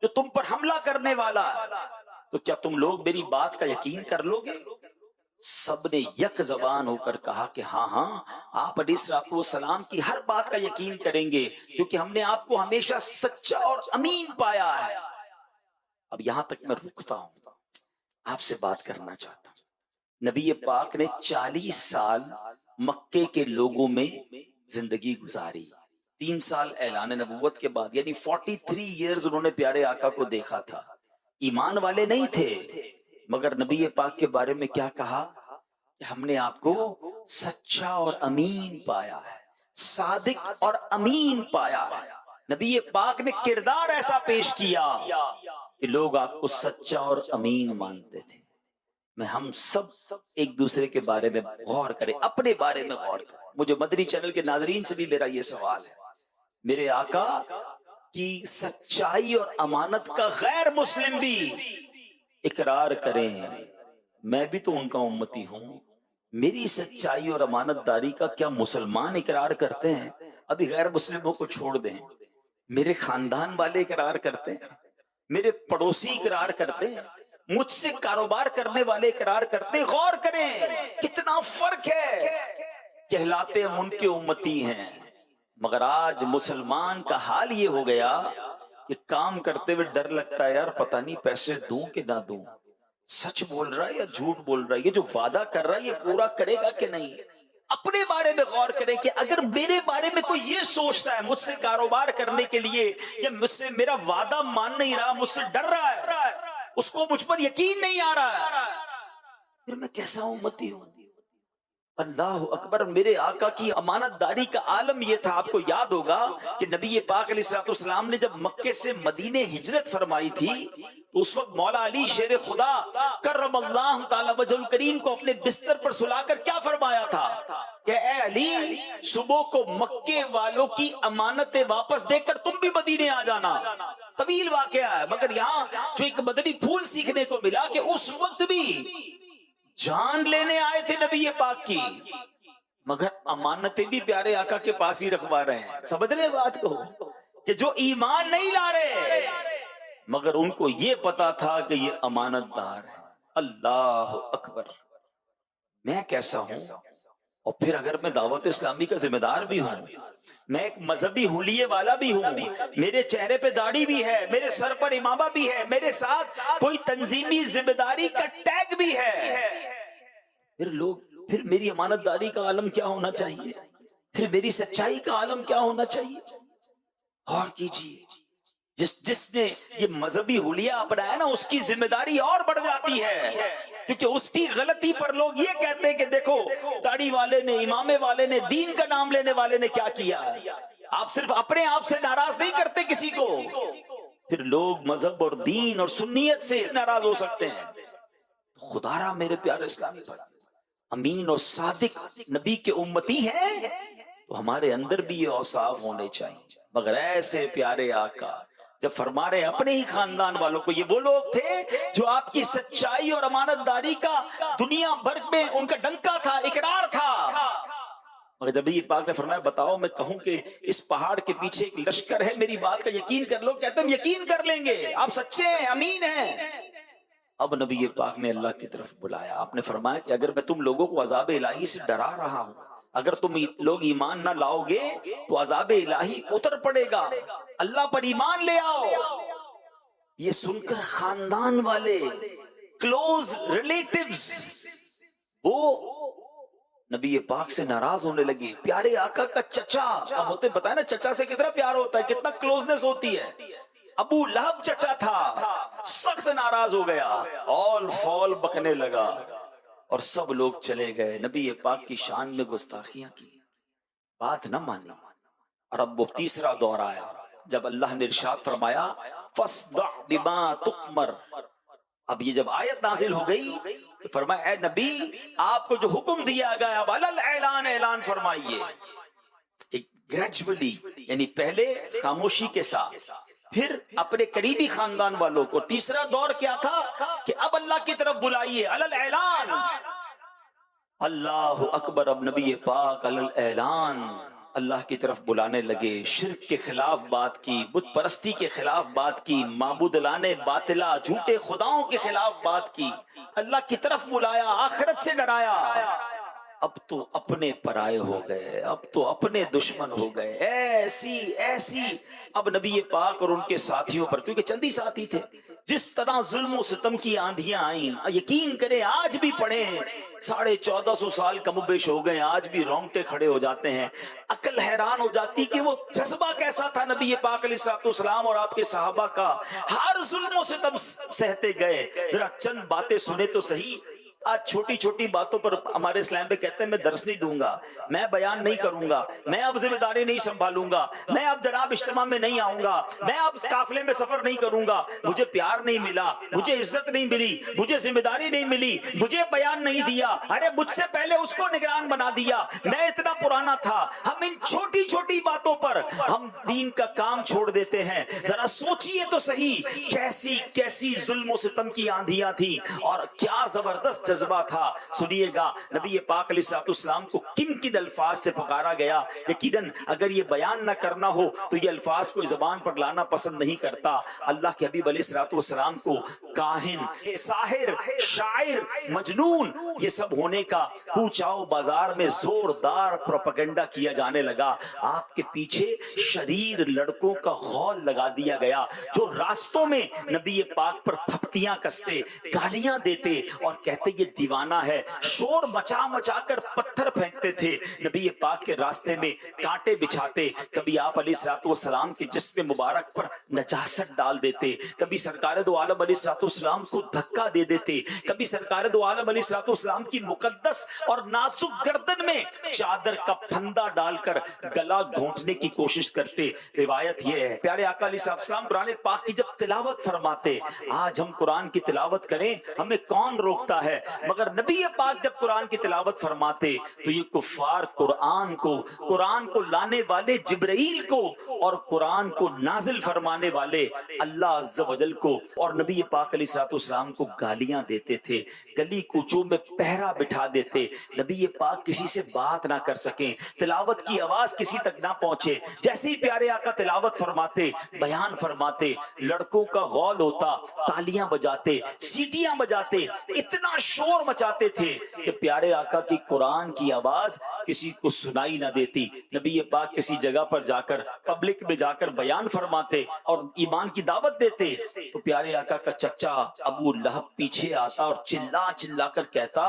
جو تم پر حملہ کرنے والا ہے، تو کیا تم لوگ میری بات کا یقین کر لو گے؟ سب نے یک زبان ہو کر کہا کہ ہاں ہاں، آپ علیہ السلام کی ہر بات کا یقین کریں گے، کیونکہ ہم نے آپ کو ہمیشہ سچا اور امین پایا ہے. اب یہاں تک میں رکتا ہوں، آپ سے بات کرنا چاہتا ہوں. نبی پاک نے 40 سال مکے کے لوگوں میں زندگی گزاری. 3 سال اعلان نبوت کے بعد، یعنی 43 ایئرز انہوں نے پیارے آقا کو دیکھا تھا. ایمان والے نہیں تھے، مگر نبی پاک کے بارے میں کیا کہا کہ ہم نے آپ کو سچا اور امین پایا ہے، صادق اور امین پایا ہے. نبی پاک نے کردار ایسا پیش کیا کہ لوگ آپ کو سچا اور امین مانتے تھے. میں ہم سب ایک دوسرے کے بارے میں غور کریں، اپنے بارے میں غور کریں. مجھے مدنی چینل کے ناظرین سے بھی میرا یہ سوال ہے، میرے آقا کی سچائی اور امانت کا غیر مسلم بھی اقرار کریں. میں بھی تو ان کا امتی ہوں، میری سچائی اور امانت داری کا کیا مسلمان اقرار کرتے ہیں؟ ابھی غیر مسلموں کو چھوڑ دیں، میرے خاندان والے اقرار کرتے ہیں، میرے پڑوسی اقرار کرتے ہیں، مجھ سے کاروبار کرنے والے اقرار کرتے ہیں. غور کریں کتنا فرق ہے. کہلاتے ہم ان کے امتی ہیں، مگر آج مسلمان کا حال یہ ہو گیا کہ کام کرتے ہوئے ڈر لگتا ہے، یار پتہ نہیں پیسے دوں کہ نہ دوں، سچ بول رہا ہے یا جھوٹ بول رہا ہے، یہ جو وعدہ کر رہا ہے یہ پورا کرے گا کہ نہیں. اپنے بارے میں غور کریں کہ اگر میرے بارے میں کوئی یہ سوچتا ہے مجھ سے کاروبار کرنے کے لیے، یا مجھ سے میرا وعدہ مان نہیں رہا، مجھ سے ڈر رہا ہے، اس کو مجھ پر یقین نہیں آ رہا ہے، پھر میں کیسا امتی ہوں؟ اللہ اکبر. میرے آقا کی امانت داری کا عالم یہ تھا. آپ کو یاد ہوگا کہ نبی پاک علیہ السلام نے جب مکے سے مدینے ہجرت فرمائی تھی تو اس وقت مولا علی شیر خدا کرم اللہ تعالی وجہ الکریم کو اپنے بستر پر سلا کر کیا فرمایا تھا کہ اے علی، صبح کو مکے والوں کی امانتیں واپس دے کر تم بھی مدینے آ جانا. طویل واقعہ ہے، مگر یہاں جو ایک مدنی پھول سیکھنے کو ملا کہ اس وقت بھی جان لینے آئے تھے نبی پاک کی، مگر امانتیں بھی پیارے آقا کے پاس ہی رکھوا رہے ہیں. سمجھ رہے بات کو کہ جو ایمان نہیں لا رہے مگر ان کو یہ پتا تھا کہ یہ امانت دار ہے. اللہ اکبر. میں کیسا ہوں؟ اور پھر اگر میں دعوت اسلامی کا ذمہ دار بھی ہوں، میں ایک مذہبی حلیے والا بھی ہوں، میرے چہرے پہ داڑھی بھی ہے، میرے سر پر امامہ بھی ہے، میرے ساتھ کوئی تنظیمی ذمہ داری کا ٹیگ بھی ہے، پھر میری امانت داری کا عالم کیا ہونا چاہیے؟ پھر میری سچائی کا عالم کیا ہونا چاہیے؟ اور کیجئے. جس نے یہ مذہبی حلیہ اپنایا نا، اس کی ذمہ داری اور بڑھ جاتی ہے، کیونکہ اس کی غلطی پر لوگ یہ کہتے ہیں کہ دیکھو داڑھی والے نے، امامے والے نے، دین کا نام لینے والے نے کیا کیا ہے. آپ صرف اپنے آپ سے ناراض نہیں کرتے کسی کو، پھر لوگ مذہب اور دین اور سنیت سے ناراض ہو سکتے ہیں. خدا را میرے پیارے اسلامی بھائی، امین اور صادق نبی کے امتی ہیں تو ہمارے اندر بھی یہ اوصاف ہونے چاہیے. مگر ایسے پیارے آقا جب فرما رہے اپنے ہی خاندان والوں کو، یہ وہ لوگ تھے جو آپ کی سچائی اور امانت داری کا دنیا بھر میں ان کا ڈنکا تھا، اقرار تھا. مگر جب یہ پاک نے فرمایا بتاؤ میں کہوں کہ اس پہاڑ کے پیچھے ایک لشکر ہے، میری بات کا یقین کر لو، کہتے ہیں ہم یقین کر لیں گے، آپ سچے ہیں، امین ہیں. اب نبی پاک نے اللہ کی طرف بلایا. آپ نے فرمایا کہ اگر میں تم لوگوں کو عذاب الہی سے ڈرا رہا ہوں، اگر تم لوگ ایمان نہ لاؤ گے تو عذاب الہی اتر پڑے گا، اللہ پر ایمان لے آؤ. یہ سن کر خاندان والے، کلوز ریلیٹیوز، وہ نبی پاک سے ناراض ہونے لگے. پیارے آقا کا چچا، اب ہوتے بتائیں نا چچا سے کتنا پیار ہوتا ہے، کتنا کلوزنس ہوتی ہے. ابو لہب چچا تھا، سخت ناراض ہو گیا، آل فال بکنے لگا اور سب لوگ چلے گئے. نبی پاک کی شان میں گستاخیاں کی، بات نہ مانی. اور اب وہ تیسرا دور آیا جب اللہ نے ارشاد فرمایا فَاصْدَعْ بِمَا تُؤْمَرْ. اب یہ جب آیت نازل ہو گئی تو فرمایا اے نبی آپ کو جو حکم دیا گیا وَلَلْ اعلان، اعلان فرمائیے. ایک گریجولی، یعنی پہلے خاموشی کے ساتھ، پھر اپنے قریبی خاندان والوں کو. تیسرا دور کیا تھا کہ اب اللہ کی طرف بلائیے علی الاعلان. اللہ اکبر. اب نبی پاک علی الاعلان اللہ کی طرف بلانے لگے. شرک کے خلاف بات کی، بت پرستی کے خلاف بات کی، معبود لانے باطلا جھوٹے خداؤں کے خلاف بات کی، اللہ کی طرف بلایا، آخرت سے ڈرایا. اب تو اپنے پرائے ہو گئے، اب تو اپنے دشمن ہو گئے. ایسی اب نبی پاک اور ان کے ساتھیوں پر، کیونکہ چندی ساتھی تھے، جس طرح ظلم و ستم کی آندھیاں آئیں، یقین کریں آج بھی پڑھیں، 1450 سال کم و بیش ہو گئے، آج بھی رونگٹے کھڑے ہو جاتے ہیں. عقل حیران ہو جاتی کہ وہ جذبہ کیسا تھا نبی پاک علیہ السلام اور آپ کے صحابہ کا. ہر ظلم و ستم سہتے گئے. ذرا چند باتیں سنے تو صحیح. آج چھوٹی چھوٹی باتوں پر ہمارے اسلام پہ کہتے ہیں میں درس نہیں دوں گا، میں بیان نہیں کروں گا، میں اب ذمہ داری نہیں سنبھالوں گا، میں اب جناب اجتماع میں نہیں آؤں گا، میں اب قافلے میں سفر نہیں کروں گا، مجھے پیار نہیں ملا، مجھے عزت نہیں ملی، مجھے ذمہ داری نہیں ملی، مجھے بیان نہیں دیا، ارے مجھ سے پہلے اس کو نگران بنا دیا، میں اتنا پرانا تھا. ہم ان چھوٹی چھوٹی باتوں پر ہم دین کا کام چھوڑ دیتے ہیں. ذرا سوچئے تو صحیح کیسی ظلم و ستم کی آندھیاں تھی اور کیا زبردست جذبہ تھا. سنیے گا نبی پاک علیہ السلام کو کن الفاظ سے پکارا گیا. یقیناً اگر یہ بیان نہ کرنا ہو تو یہ الفاظ کو زبان پر لانا پسند نہیں کرتا. اللہ کے حبیب علیہ السلام کو کاہن، ساحر، شاعر، مجنون یہ سب ہونے کا کوچاؤ بازار میں زوردار پروپیگنڈا کیا جانے لگا. آپ کے پیچھے شریر لڑکوں کا غول لگا دیا گیا جو راستوں میں نبی پاک پر تھپتیاں کستے، گالیاں دیتے اور کہتے یہ دیوانہ ہے. شور مچا مچا کر پتھر پھینکتے تھے. نبی پاک کے راستے میں کانٹے بچھاتے. کبھی آپ علیہ السلام کے جسم مبارک پر نجاست ڈال دیتے، کبھی سرکار دو عالم علیہ السلام کو دھکا دے دیتے، کبھی سرکار دو عالم علیہ السلام کی مقدس اور نازک گردن میں چادر کا پھندا ڈال کر گلا گھونٹنے کی کوشش کرتے. روایت یہ ہے پیارے آقا علیہ السلام قرآن پاک کی جب تلاوت فرماتے، آج ہم قرآن کی تلاوت کریں ہمیں کون روکتا ہے، مگر نبی پاک جب قرآن کی تلاوت فرماتے تو یہ کفار قرآن کو لانے والے جبرائیل کو اور قرآن کو نازل فرمانے والے اللہ عز و جل کو اور نبی پاک علیہ السلام کو گالیاں دیتے تھے. گلی کوچوں میں پہرا بٹھا دیتے. نبی پاک کسی سے بات نہ کر سکیں، تلاوت کی آواز کسی تک نہ پہنچے. جیسے ہی پیارے آقا تلاوت فرماتے، بیان فرماتے، لڑکوں کا غول ہوتا، تالیاں بجاتے، سیٹیاں بجاتے، اتنا شور مچاتے تھے کہ پیارے آقا کی قرآن کی آواز کسی کو سنائی نہ دیتی. نبی پاک کسی جگہ پر جا کر پبلک میں جا کر بیان فرماتے اور ایمان کی دعوت دیتے تو پیارے آقا کا چچا ابو لہب پیچھے آتا اور چلا کر کہتا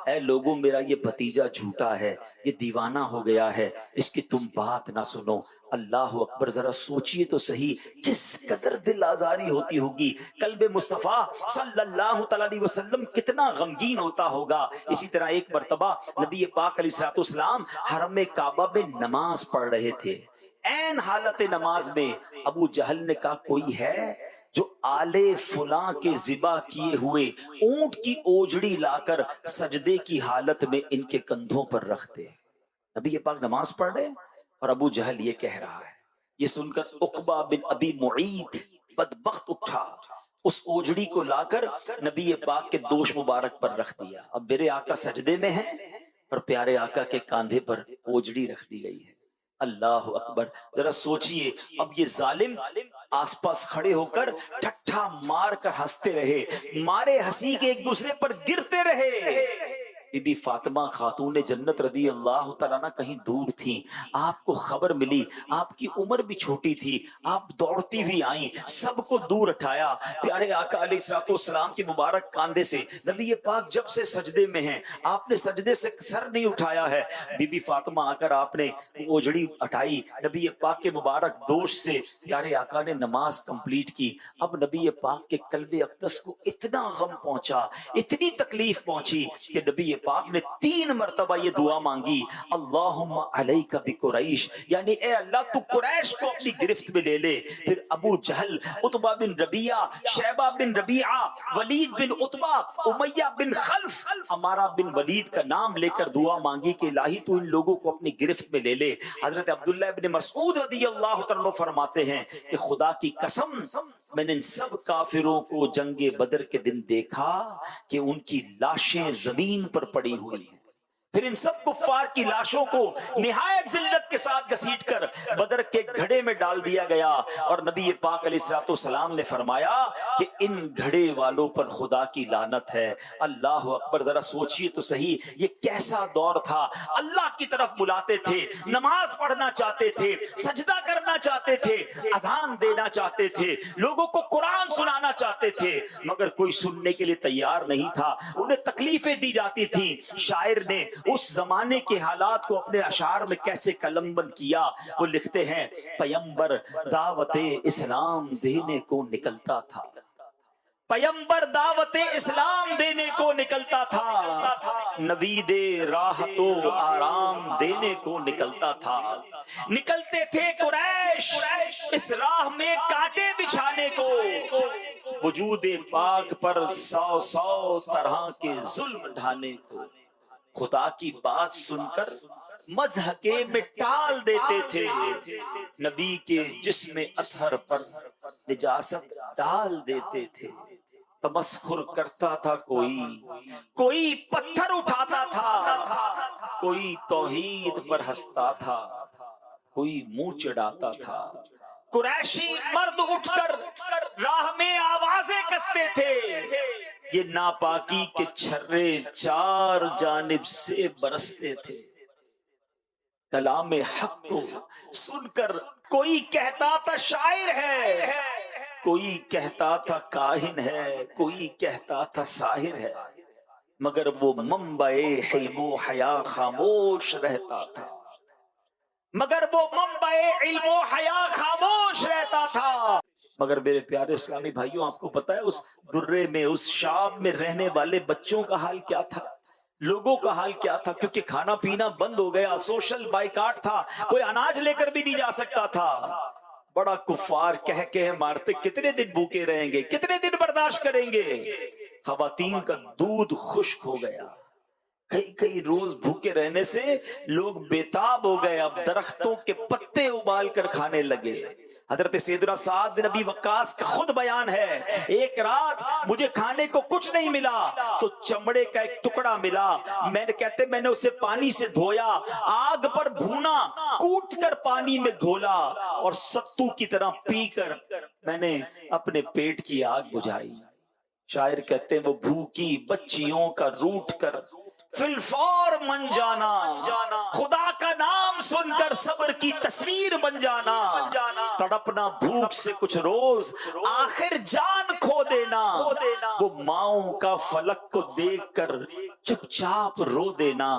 اے لوگوں میرا یہ بھتیجا جھوٹا ہے، یہ دیوانہ ہو گیا ہے، اس کی تم بات نہ سنو. اللہ اکبر. ذرا سوچئے تو صحیح کس قدر دل آزاری ہوتی ہوگی. قلب مصطفیٰ صلی اللہ علیہ وسلم کتنا غمگین ہوتا ہوگا. اسی طرح ایک مرتبہ نبی پاک علیہ السلام حرم کعبہ میں نماز پڑھ رہے تھے. عین حالت نماز میں ابو جہل نے کہا کوئی ہے جو آلے فلاں کے ذبح کیے ہوئے اونٹ کی اوجڑی لا کر سجدے کی حالت میں ان کے کندھوں پر رکھ دے. نبی پاک نماز پڑھ رہے اور ابو جہل یہ کہہ رہا ہے. یہ سن کر عقبہ بن ابی معیط بدبخت اٹھا، اس اوجڑی کو لا کر نبی پاک کے دوش مبارک پر رکھ دیا. اب میرے آقا سجدے میں ہیں اور پیارے آقا کے کاندھے پر اوجڑی رکھ دی گئی ہے. اللہ اکبر. ذرا سوچئے اب یہ ظالم آس پاس کھڑے ہو کر ٹھٹھا مار کر ہنستے رہے، مارے ہنسی کے ایک دوسرے پر گرتے رہے. بی بی فاطمہ خاتون جنت رضی اللہ تعالیٰ عنہ کہیں دور تھیں. آپ کو خبر ملی، آپ کی عمر بھی چھوٹی تھی، آپ دوڑتی بھی آئیں، سب کو دور اٹھایا. پیارے آقا علیہ السلام کے مبارک کاندھے سے نبی پاک جب سے سجدے میں ہیں آپ نے سجدے سے سر نہیں اٹھایا ہے. بی بی فاطمہ آ کر آپ نے اوجڑی اٹھائی، نبی پاک کے مبارک دوش سے پیارے آقا نے نماز کمپلیٹ کی. اب نبی پاک کے قلب اقدس کو اتنا غم پہنچا، اتنی تکلیف پہنچی کہ نبی پاک نے 3 مرتبہ یہ دعا مانگی، اللہم علیک بقریش، یعنی اے اللہ تو قریش کو اپنی گرفت میں لے لے۔ پھر ابو جہل، عتبہ بن ربیعہ، شیبہ بن ربیعہ، ولید بن عتبہ، امیہ بن خلف، عمارہ بن ولید کا نام لے کر دعا مانگی کہ الہی تو ان لوگوں کو اپنی گرفت میں لے لے۔ حضرت عبداللہ ابن مسعود رضی اللہ تعالیٰ فرماتے ہیں کہ خدا کی قسم میں نے ان سب کافروں کو جنگ بدر کے دن دیکھا کہ ان کی لاشیں زمین پر پڑی ہوئی ہیں، پھر ان سب کفار کی لاشوں کو نہایت ذلت کے ساتھ گھسیٹ کر بدر کے گھڑے میں ڈال دیا گیا، اور نبی پاک علیہ السلام نے فرمایا کہ ان گھڑے والوں پر خدا کی لعنت ہے۔ اللہ اکبر، ذرا سوچئے تو صحیح، یہ کیسا دور تھا۔ اللہ کی طرف بلاتے تھے، نماز پڑھنا چاہتے تھے، سجدہ کرنا چاہتے تھے، اذان دینا چاہتے تھے، لوگوں کو قرآن سنانا چاہتے تھے، مگر کوئی سننے کے لیے تیار نہیں تھا، انہیں تکلیفیں دی جاتی تھیں۔ شاعر نے اس زمانے کے حالات کو اپنے اشعار میں کیسے قلم بند کیا، وہ لکھتے ہیں پیمبر دعوت اسلام دینے کو نکلتا تھا، پیمبر دعوت اسلام دینے کو نکلتا تھا، نوید راحت و آرام دینے کو نکلتا تھا، نکلتے تھے قریش اس راہ میں کانٹے بچھانے کو، وجود پاک پر 100 طرح کے ظلم ڈھانے کو، خدا کی بات سن کر مضحکے میں ٹال دیتے تھے، نبی کے جسم اطہر پر نجاست ڈال دیتے تھے، تمسخر کرتا تھا کوئی پتھر اٹھاتا تھا، کوئی توحید پر ہنستا تھا، کوئی منہ چڑھاتا تھا، قریشی مرد اٹھ کر راہ میں آوازیں کستے تھے، یہ ناپاکی کے چھرے 4 جانب سے برستے تھے، کلام حق کو سن کر کوئی کہتا تھا شاعر ہے، کوئی کہتا تھا کاہن ہے، کوئی کہتا تھا ساحر ہے، مگر وہ منبع حلم و حیا خاموش رہتا تھا، مگر وہ منبع علم و حیا خاموش رہتا تھا۔ مگر میرے پیارے اسلامی بھائیوں، آپ کو پتا ہے اس درے میں، اس شام میں رہنے والے بچوں کا حال کیا تھا، لوگوں کا حال کیا تھا؟ کیونکہ کھانا پینا بند ہو گیا، سوشل بائیکاٹ تھا، کوئی اناج لے کر بھی نہیں جا سکتا تھا، بڑا کفار کہہ مارتے کتنے دن بھوکے رہیں گے، کتنے دن برداشت کریں گے۔ خواتین کا دودھ خشک ہو گیا، کئی روز بھوکے رہنے سے لوگ بیتاب ہو گئے، اب درختوں کے پتے ابال کر کھانے لگے۔ حضرت سیدنا سعد بن ابی وقاص کا خود بیان ہے، ایک رات مجھے کھانے کو کچھ نہیں ملا تو چمڑے کا ایک ٹکڑا ملا، میں نے اسے پانی سے دھویا، آگ پر بھونا، کوٹ کر پانی میں گھولا اور ستو کی طرح پی کر میں نے اپنے پیٹ کی آگ بجھائی۔ شاعر کہتے ہیں وہ بھوکی بچیوں کا روٹ کر فی الفور من جانا، خدا کا نام سن کر صبر کی تصویر بن جانا، تڑپنا بھوک سے کچھ روز آخر جان کھو دینا، وہ ماؤں کا فلک کو دیکھ کر چپ چاپ رو دینا،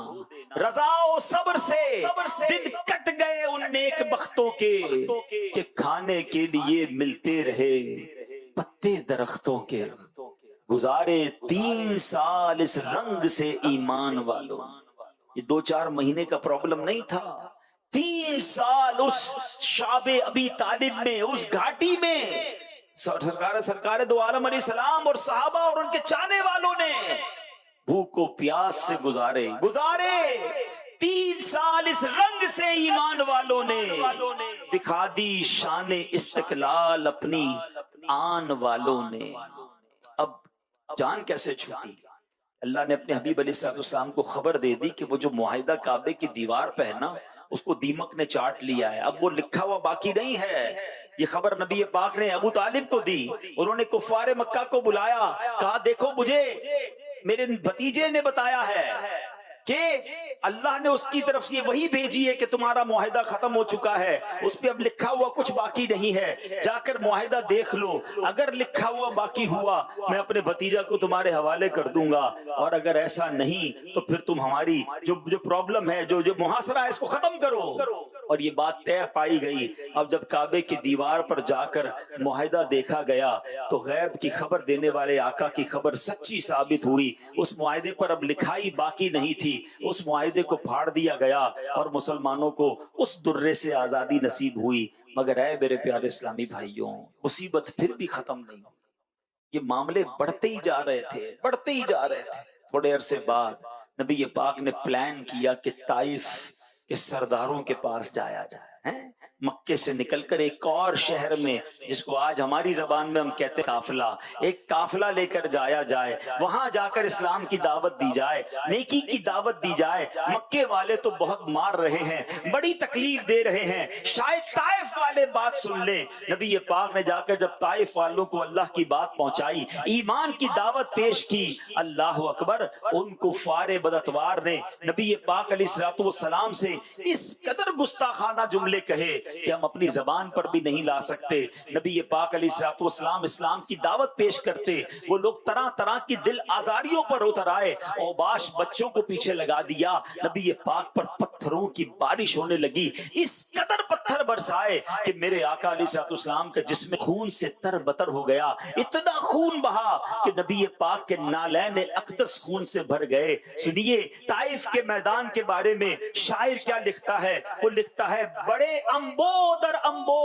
رضا و صبر سے دن کٹ گئے ان نیک بختوں کے کہ کھانے کے لیے ملتے رہے پتے درختوں کے، گزارے 3 سال اس رنگ سے ایمان والوں، یہ 2-4 مہینے کا پرابلم نہیں تھا، 3 سال اس شعب ابی طالب میں، اس گھاٹی میں سرکار دو عالم علیہ السلام اور صحابہ اور ان کے چاہنے والوں نے بھوک و پیاس سے گزارے 3 سال اس رنگ سے ایمان والوں نے، دکھا دی شان استقلال اپنی آن والوں نے۔ اب جان کیسے چھوٹی؟ اللہ نے اپنے حبیب علیہ السلام کو خبر دے دی کہ وہ جو معاہدہ کعبے کی دیوار پہ ہے نا، اس کو دیمک نے چاٹ لیا ہے، اب وہ لکھا ہوا باقی نہیں ہے۔ یہ خبر نبی پاک نے ابو طالب کو دی، انہوں نے کفار مکہ کو بلایا، کہا دیکھو مجھے میرے بھتیجے نے بتایا ہے کہ اللہ نے اس کی طرف سے وہی بھیجی ہے کہ تمہارا معاہدہ ختم ہو چکا ہے، اس پہ اب لکھا ہوا کچھ باقی نہیں ہے، جا کر معاہدہ دیکھ لو، اگر لکھا ہوا باقی ہوا میں اپنے بھتیجا کو تمہارے حوالے کر دوں گا، اور اگر ایسا نہیں تو پھر تم ہماری جو پرابلم ہے، جو محاصرہ ہے، اس کو ختم کرو۔ اور یہ بات طے پائی گئی۔ اب جب کعبے کی دیوار پر جا کر معاہدہ دیکھا گیا تو غیب کی خبر دینے والے آقا کی خبر سچی ثابت ہوئی۔ اس معاہدے پر اب لکھائی باقی نہیں تھی، اس معاہدے کو پھاڑ دیا گیا اور مسلمانوں کو اس درے سے آزادی نصیب ہوئی۔ مگر اے میرے پیارے اسلامی بھائیوں، مصیبت پھر بھی ختم نہیں ہوئی، یہ معاملے بڑھتے ہی جا رہے تھے، بڑھتے ہی جا رہے تھے۔ تھوڑے عرصے بعد نبی پاک نے پلان کیا کہ طائف کے سرداروں کے پاس جایا جائے، مکے سے نکل کر ایک اور شہر میں، جس کو آج ہماری زبان میں ہم کہتے ہیں قافلہ، ایک قافلہ لے کر جایا جائے، وہاں جا کر اسلام کی دعوت دی جائے، نیکی کی دعوت دی جائے۔ مکے والے تو بہت مار رہے ہیں، بڑی تکلیف دے رہے ہیں، شاید طائف والے بات سن لیں۔ نبی پاک نے جا کر جب طائف والوں کو اللہ کی بات پہنچائی، ایمان کی دعوت پیش کی، اللہ اکبر، ان کفار بداتوار نے نبی پاک علیہ الصلوۃ والسلام سے اس قدر گستاخانہ جملے کہے کہ ہم اپنی زبان پر بھی نہیں لا سکتے۔ نبی پاک علیہ الصلوۃ والسلام اسلام کی دعوت پیش کرتے، وہ لوگ طرح طرح کی دل آزاریوں پر اتر آئے، اوباش بچوں کو پیچھے لگا دیا، نبی پاک پر پتھروں کی بارش ہونے لگی، اس قدر پتھر برسائے کہ میرے آقا علیہ الصلوۃ والسلام کا جسم خون سے تر بتر ہو گیا، اتنا خون بہا کہ نبی پاک کے نالین اقدس خون سے بھر گئے۔ سنیے طائف کے میدان کے بارے میں شاعر کیا لکھتا ہے، وہ لکھتا ہے، بڑے امبو در امبو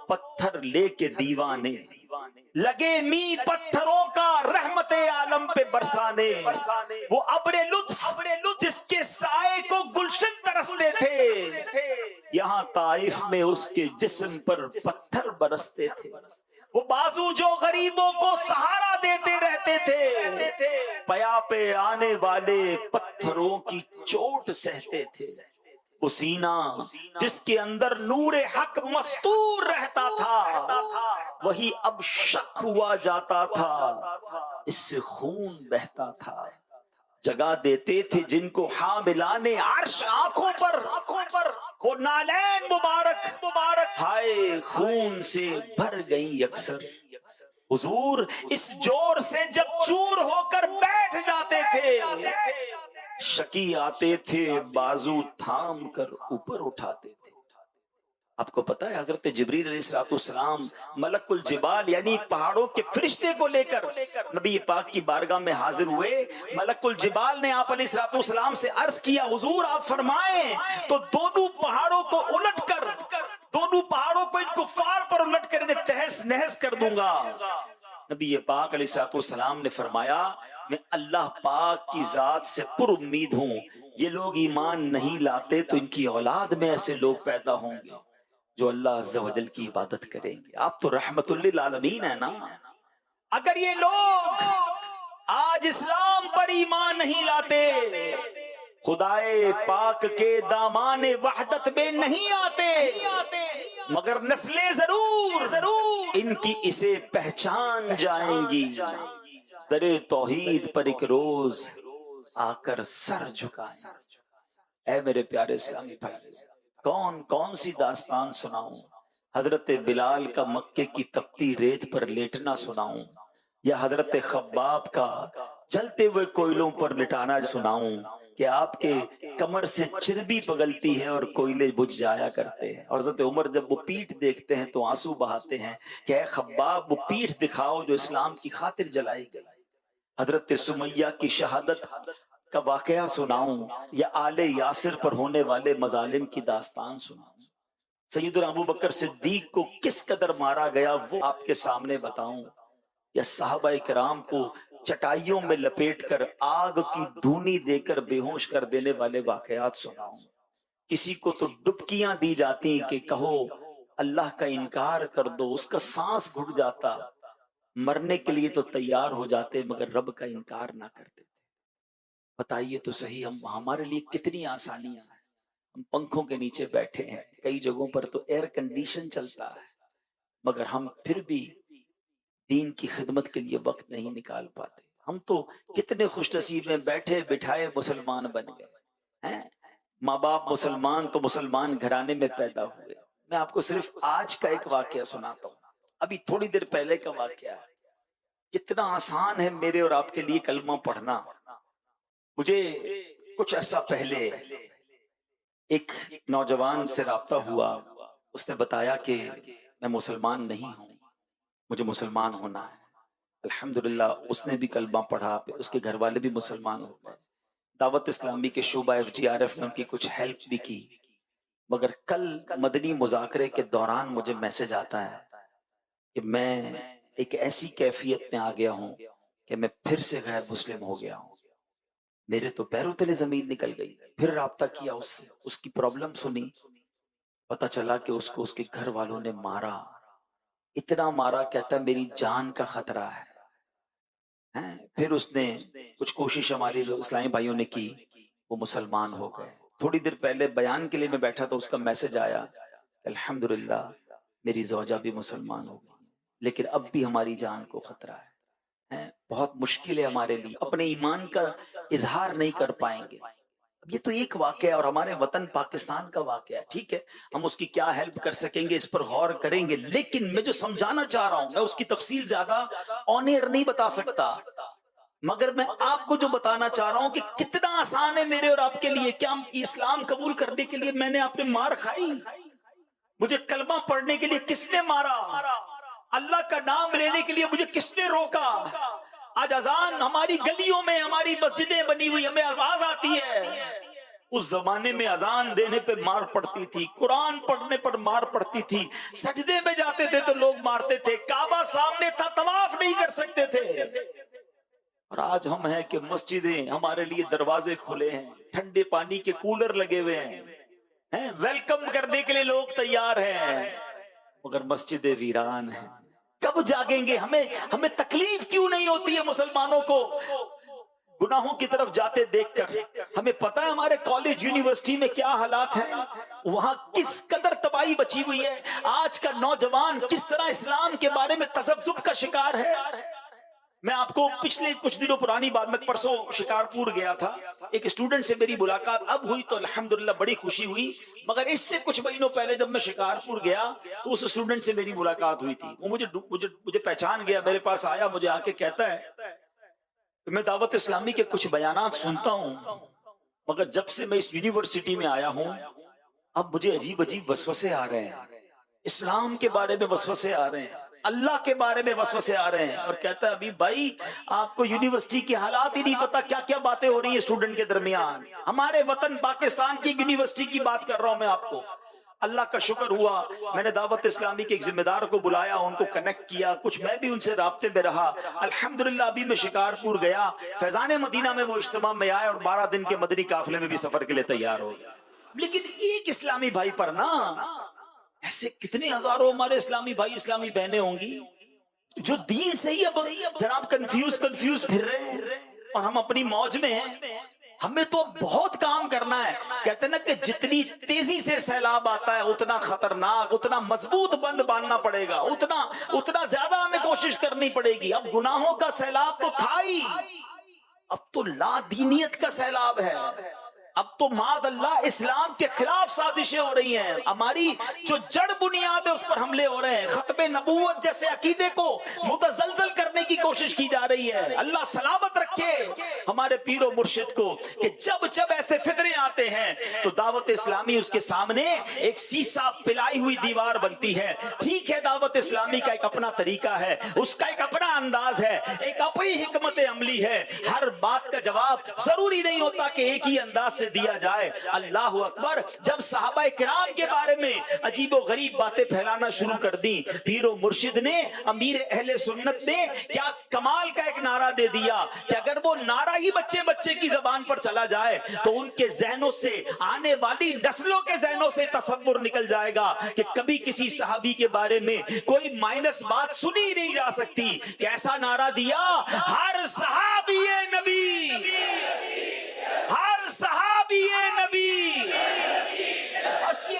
پتھر لے کے دیوانے، لگے می پتھروں کا رحمت عالم پہ برسانے، وہ ابر لطف جس کے سائے کو گلشن ترستے تھے، یہاں طائف میں اس کے جسم پر پتھر برستے تھے، وہ بازو جو غریبوں کو سہارا دیتے رہتے تھے، پیا پہ آنے والے پتھروں کی چوٹ سہتے تھے، وہ سینہ جس کے اندر نور حق مستور رہتا تھا، وہی اب شک ہوا جاتا تھا، اس سے خون بہتا تھا، جگہ دیتے تھے جن کو حاملان عرش آنکھوں پر، وہ نالین مبارک ہائے خون سے بھر گئی اکثر، حضور اس جور سے جب چور ہو کر بیٹھ جاتے تھے، شکی آتے تھے بازو تھام کر اوپر اٹھاتے تھے۔ آپ کو پتا ہے حضرت جبریل علیہ السلام ملک الجبال یعنی پہاڑوں کے فرشتے کو لے کر نبی پاک کی بارگاہ میں حاضر ہوئے، ملک الجبال نے آپ علیہ السلام سے عرض کیا، حضور آپ فرمائیں تو دونوں پہاڑوں کو الٹ کر، دونوں پہاڑوں کو ان کفار پر الٹ کر انہیں تہس نہس کر دوں گا۔ نبی پاک علیہ السلام نے فرمایا، میں اللہ پاک کی ذات سے پر امید ہوں، یہ لوگ ایمان نہیں لاتے تو ان کی اولاد میں ایسے لوگ پیدا ہوں گے جو اللہ عز و جل کی عبادت کریں گے۔ آپ تو رحمت للعالمین ہیں نا، اگر یہ لوگ آج اسلام پر ایمان نہیں لاتے، خدائے پاک کے دامان وحدت میں نہیں آتے، مگر نسلیں ضرور ان کی اسے پہچان جائیں گی، در توحید پر ایک روز آ کر سر جھکائیں۔ اے میرے پیارے اسلامی بھائی، کون سی داستان سناؤں؟ حضرت بلال کا مکے کی تپتی ریت پر لیٹنا سناؤں، یا حضرت خباب کا جلتے ہوئے کوئلوں پر لٹانا سناؤں کہ آپ کے کمر سے چربی پگلتی ہے اور کوئلے بجھ جایا کرتے ہیں، اور حضرت عمر جب وہ پیٹھ دیکھتے ہیں تو آنسو بہاتے ہیں کہ اے خباب وہ پیٹھ دکھاؤ جو اسلام کی خاطر جلائی گئی۔ حضرت سمیہ کی شہادت کا واقعہ سناؤں یا آل یاسر پر ہونے والے مظالم کی داستان سناؤں، سیدنا ابو بکر صدیق کو کس قدر مارا گیا وہ آپ کے سامنے بتاؤں، یا صحابہ کرام کو چٹائیوں میں لپیٹ کر آگ کی دھونی دے کر بے ہوش کر دینے والے واقعات سناؤں۔ کسی کو تو ڈبکیاں دی جاتی کہ کہو اللہ کا انکار کر دو، اس کا سانس گھٹ جاتا، مرنے کے لیے تو تیار ہو جاتے مگر رب کا انکار نہ کرتے۔ بتائیے تو صحیح، ہمارے لیے کتنی آسانیاں ہیں، ہم پنکھوں کے نیچے بیٹھے ہیں، کئی جگہوں پر تو ایئر کنڈیشن چلتا ہے، مگر ہم پھر بھی دین کی خدمت کے لیے وقت نہیں نکال پاتے۔ ہم تو کتنے خوش نصیب ہیں، بیٹھے بٹھائے مسلمان بن گئے ہیں، ماں باپ مسلمان تو مسلمان گھرانے میں پیدا ہوئے۔ میں آپ کو صرف آج کا ایک واقعہ سناتا ہوں، ابھی تھوڑی دیر پہلے کا واقعہ ہے۔ کتنا آسان ہے میرے اور آپ کے لیے کلمہ پڑھنا۔ مجھے کچھ عرصہ پہلے ایک نوجوان سے رابطہ ہوا، اس نے بتایا کہ میں مسلمان نہیں ہوں، مجھے مسلمان ہونا ہے۔ الحمدللہ اس نے بھی کلمہ پڑھا، پھر اس کے گھر والے بھی مسلمان ہو گئے۔ دعوت اسلامی کے شعبہ FGRF نے ان کی کچھ ہیلپ بھی کی، مگر کل مدنی مذاکرے کے دوران مجھے میسج آتا ہے کہ میں ایک ایسی کیفیت میں آ گیا ہوں کہ میں پھر سے غیر مسلم ہو گیا ہوں۔ میرے تو پیروں تلے زمین نکل گئی۔ پھر رابطہ کیا اس سے، اس کی پرابلم سنی، پتہ چلا کہ اس کو اس کے گھر والوں نے مارا، اتنا مارا، کہتا ہے میری جان کا خطرہ ہے۔ پھر اس نے کچھ کوشش ہماری اسلامی بھائیوں نے کی، وہ مسلمان ہو گئے۔ تھوڑی دیر پہلے بیان کے لیے میں بیٹھا تو اس کا میسج آیا، الحمدللہ میری زوجہ بھی مسلمان ہو گئی، لیکن اب بھی ہماری جان کو خطرہ ہے۔ بہت مشکل ہے ہمارے لیے، اپنے ایمان کا اظہار نہیں کر پائیں گے۔ یہ تو ایک واقعہ ہے اور ہمارے وطن پاکستان کا واقعہ ہے، ٹھیک ہے، ہم اس کی کیا ہیلپ کر سکیں گے اس پر غور کریں گے، لیکن میں جو سمجھانا چاہ رہا ہوں، میں اس کی تفصیل زیادہ آن ایئر نہیں بتا سکتا، مگر میں آپ کو جو بتانا چاہ رہا ہوں کہ کتنا آسان ہے میرے اور آپ کے لیے۔ کیا اسلام قبول کرنے کے لیے میں نے آپ نے مار کھائی؟ مجھے کلمہ پڑھنے کے لیے کس نے مارا؟ اللہ کا نام لینے کے لیے مجھے کس نے روکا؟ آج اذان ہماری گلیوں میں، ہماری مسجدیں بنی ہوئی، ہمیں آواز آتی ہے۔ اس زمانے میں اذان دینے پہ مار پڑتی تھی، قرآن پڑھنے پر مار پڑتی تھی، سجدے میں جاتے تھے تو لوگ مارتے تھے، کعبہ سامنے تھا طواف نہیں کر سکتے تھے۔ اور آج ہم ہیں کہ مسجدیں ہمارے لیے دروازے کھلے ہیں، ٹھنڈے پانی کے کولر لگے ہوئے ہیں، ویلکم کرنے کے لیے لوگ تیار ہیں، مگر مسجدیں ویران ہیں۔ کب جاگیں گے؟ ہمیں تکلیف کیوں نہیں ہوتی ہے مسلمانوں کو گناہوں کی طرف جاتے دیکھ کر؟ ہمیں پتہ ہے ہمارے کالج یونیورسٹی میں کیا حالات ہیں، وہاں کس قدر تباہی بچی ہوئی ہے، آج کا نوجوان کس طرح اسلام کے بارے میں تذبذب کا شکار ہے۔ میں آپ کو پچھلے کچھ دنوں پرانی بات، میں پرسوں شکارپور گیا تھا، ایک اسٹوڈنٹ سے میری ملاقات اب ہوئی تو الحمدللہ بڑی خوشی ہوئی، مگر اس سے کچھ مہینوں پہلے جب میں شکارپور گیا تو اس اسٹوڈنٹ سے میری ملاقات ہوئی تھی، وہ مجھے پہچان گیا، میرے پاس آیا، مجھے آ کے کہتا ہے میں دعوت اسلامی کے کچھ بیانات سنتا ہوں، مگر جب سے میں اس یونیورسٹی میں آیا ہوں اب مجھے عجیب عجیب وسوسے آ رہے ہیں، اسلام کے بارے میں وسوسے آ رہے ہیں، اللہ کے بارے میں وسوسے آ رہے ہیں۔ اور کہتا ہے ابھی بھائی آپ کو یونیورسٹی کی حالات ہی نہیں پتا، کیا کیا باتیں ہو رہی ہیں اسٹوڈنٹ کے درمیان، ہمارے وطن پاکستان کی یونیورسٹی کی بات کر رہا ہوں میں آپ کو۔ اللہ کا شکر ہوا، میں نے دعوت اسلامی کے ایک ذمہ دار کو بلایا، ان کو کنیکٹ کیا، کچھ میں بھی ان سے رابطے میں رہا۔ الحمدللہ ابھی میں شکارپور گیا، فیضان مدینہ میں وہ اجتماع میں آئے اور 12 دن کے مدنی قافلے میں بھی سفر کے لیے تیار ہو گیا۔ لیکن ایک اسلامی بھائی پر نا، ایسے کتنے ہزاروں ہمارے اسلامی بھائی اسلامی بہنیں ہوں گی جو دین سے ہی اب جناب کنفیوز پھر رہے ہیں، اور ہم اپنی موج میں ہیں۔ ہمیں تو بہت کام کرنا ہے، کہتے ہیں نا کہ جتنی تیزی سے سیلاب آتا ہے اتنا خطرناک، اتنا مضبوط بند باندھنا پڑے گا، اتنا زیادہ ہمیں کوشش کرنی پڑے گی۔ اب گناہوں کا سیلاب تو تھا ہی، اب تو لا دینیت کا سیلاب ہے، اب تو معاذ اللہ اسلام کے خلاف سازشیں ہو رہی ہیں، ہماری جو جڑ بنیاد ہے اس پر حملے ہو رہے ہیں، ختم نبوت جیسے عقیدے کو متزلزل کرنے کی کوشش کی جا رہی ہے۔ اللہ سلامت رکھے ہمارے پیر و مرشد کو کہ جب ایسے فتنے آتے ہیں تو دعوت اسلامی اس کے سامنے ایک سیسا پلائی ہوئی دیوار بنتی ہے۔ ٹھیک ہے، دعوت اسلامی کا ایک اپنا طریقہ ہے، اس کا ایک اپنا انداز ہے، ایک اپنی حکمت عملی ہے، ہر بات کا جواب ضروری نہیں ہوتا کہ ایک ہی انداز سے دیا جائے۔ اللہ اکبر، جب صحابہ کرام کے بارے میں عجیب و غریب باتیں پھیلانا شروع کر دی، پیر و مرشد نے، امیر اہل سنت نے کیا کمال کا ایک نعرہ دے دیا کہ اگر وہ نعرہ ہی بچے کی زبان پر چلا جائے تو ان کے ذہنوں سے، آنے والی نسلوں کے ذہنوں سے تصور نکل جائے گا کہ کبھی کسی صحابی کے بارے میں کوئی مائنس بات سنی نہیں جا سکتی۔ کیسا نعرہ دیا؟ ہر صحابی نبی، ہر صحابی نبی، بس یہ